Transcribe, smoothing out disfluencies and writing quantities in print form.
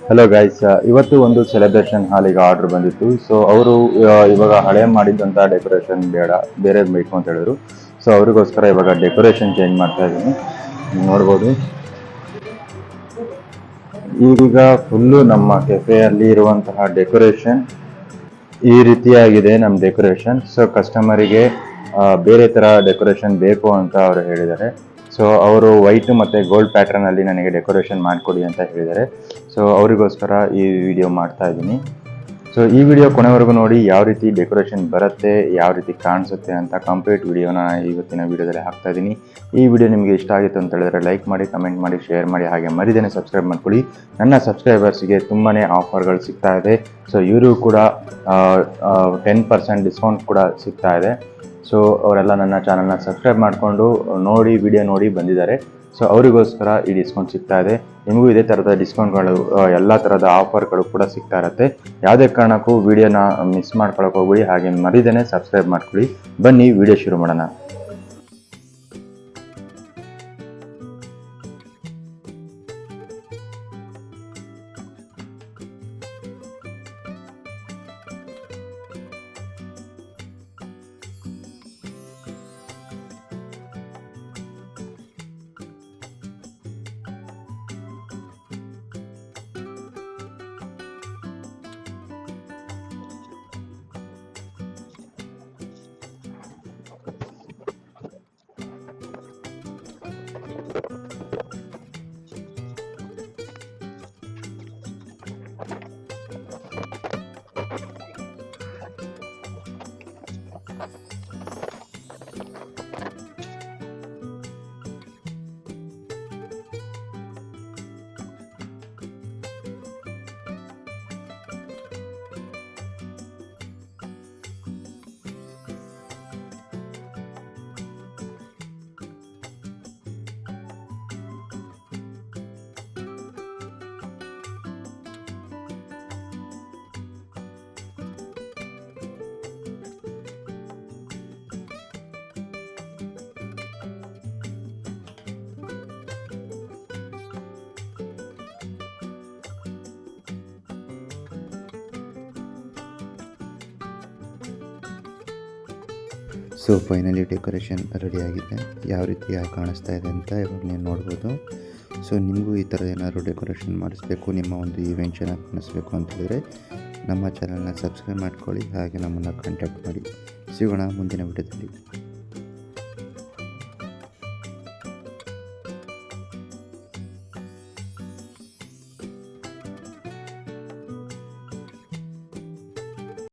Hello guys, ಇವತ್ತು ಒಂದು celebration ಹಾಲಿಗೆ ಆರ್ಡರ್ ಬಂದಿತ್ತು. ಸೊ ಅವರು ಇವಾಗ ಹಳೆ ಮಾಡಿದ್ದಂಥ ಡೆಕೋರೇಷನ್ ಬೇಡ, ಬೇರೆ ಬೇಕು ಅಂತ ಹೇಳಿದ್ರು. ಸೊ ಅವ್ರಿಗೋಸ್ಕರ ಇವಾಗ ಡೆಕೋರೇಷನ್ ಚೇಂಜ್ ಮಾಡ್ತಾ ಇದ್ದೀನಿ. ನೋಡ್ಬೋದು, ಈಗ ಫುಲ್ಲು ನಮ್ಮ ಕೆಫೆಯಲ್ಲಿ ಇರುವಂತಹ ಡೆಕೋರೇಷನ್ ಈ ರೀತಿಯಾಗಿದೆ. ನಮ್ಮ ಡೆಕೋರೇಷನ್ ಸೊ ಕಸ್ಟಮರಿಗೆ ಬೇರೆ ಥರ ಡೆಕೋರೇಷನ್ ಬೇಕು ಅಂತ ಅವರು ಹೇಳಿದ್ದಾರೆ. ಸೊ ಅವರು ವೈಟ್ ಮತ್ತು ಗೋಲ್ಡ್ ಪ್ಯಾಟ್ರನಲ್ಲಿ ನನಗೆ ಡೆಕೋರೇಷನ್ ಮಾಡಿಕೊಡಿ ಅಂತ ಹೇಳಿದ್ದಾರೆ. ಸೊ ಅವರಿಗೋಸ್ಕರ ಈ ವಿಡಿಯೋ ಮಾಡ್ತಾ ಇದ್ದೀನಿ. ಸೊ ಈ ವಿಡಿಯೋ ಕೊನೆವರೆಗೂ ನೋಡಿ, ಯಾವ ರೀತಿ ಡೆಕೋರೇಷನ್ ಬರುತ್ತೆ, ಯಾವ ರೀತಿ ಕಾಣಿಸುತ್ತೆ ಅಂತ ಕಂಪ್ಲೀಟ್ ವಿಡಿಯೋನ ಇವತ್ತಿನ ವಿಡಿಯೋದಲ್ಲಿ ಹಾಕ್ತಾ ಇದ್ದೀನಿ. ಈ ವಿಡಿಯೋ ನಿಮಗೆ ಇಷ್ಟ ಆಗಿತ್ತು ಅಂತ ಹೇಳಿದ್ರೆ ಲೈಕ್ ಮಾಡಿ, ಕಮೆಂಟ್ ಮಾಡಿ, ಶೇರ್ ಮಾಡಿ, ಹಾಗೆ ಮರಿದೇನೆ ಸಬ್ಸ್ಕ್ರೈಬ್ ಮಾಡ್ಕೊಳ್ಳಿ. ನನ್ನ ಸಬ್ಸ್ಕ್ರೈಬರ್ಸ್ಗೆ ತುಂಬಾ ಆಫರ್ಗಳು ಸಿಗ್ತಾ ಇದೆ. ಸೊ ಇವರು ಕೂಡ 10% ಡಿಸ್ಕೌಂಟ್ ಕೂಡ ಸಿಗ್ತಾ ಇದೆ. ಸೊ ಅವರೆಲ್ಲ ನನ್ನ ಚಾನಲ್ನ ಸಬ್ಸ್ಕ್ರೈಬ್ ಮಾಡಿಕೊಂಡು ವಿಡಿಯೋ ನೋಡಿ ಬಂದಿದ್ದಾರೆ. ಸೊ ಅವರಿಗೋಸ್ಕರ ಈ ಡಿಸ್ಕೌಂಟ್ ಸಿಗ್ತಾ ಇದೆ. ನಿಮಗೂ ಇದೇ ಥರದ ಡಿಸ್ಕೌಂಟ್ಗಳು, ಎಲ್ಲ ಥರದ ಆಫರ್ಗಳು ಕೂಡ ಸಿಗ್ತಾ ಇರುತ್ತೆ. ಯಾವುದೇ ಕಾರಣಕ್ಕೂ ವಿಡಿಯೋನ ಮಿಸ್ ಮಾಡ್ಕೊಳಕ್ಕೆ ಹೋಗ್ಬಿಡಿ, ಹಾಗೆ ಮರಿದೇನೆ ಸಬ್ಸ್ಕ್ರೈಬ್ ಮಾಡ್ಕೊಳ್ಳಿ. ಬನ್ನಿ ವಿಡಿಯೋ ಶುರು ಮಾಡೋಣ. ಸೊ ಫೈನಲಿ ಡೆಕೋರೇಷನ್ ರೆಡಿಯಾಗಿದೆ. ಯಾವ ರೀತಿ ಕಾಣಿಸ್ತಾ ಇದೆ ಅಂತ ಇವಾಗ ನೀವು ನೋಡ್ಬೋದು. ಸೊ ನಿಮಗೂ ಈ ಥರ ಏನಾದರೂ ಡೆಕೋರೇಷನ್ ಮಾಡಿಸ್ಬೇಕು, ನಿಮ್ಮ ಒಂದು ಈವೆಂಟ್ ಚೆನ್ನಾಗಿ ಕಾಣಿಸ್ಬೇಕು ಅಂತ ಹೇಳಿದ್ರೆ ನಮ್ಮ ಚಾನಲ್ನ ಸಬ್ಸ್ಕ್ರೈಬ್ ಮಾಡ್ಕೊಳ್ಳಿ, ಹಾಗೆ ನಮ್ಮನ್ನು ಕಾಂಟ್ಯಾಕ್ಟ್ ಮಾಡಿ. ಸಿಗೋಣ ಮುಂದಿನ ವಿಡಿಯೋದಲ್ಲಿ.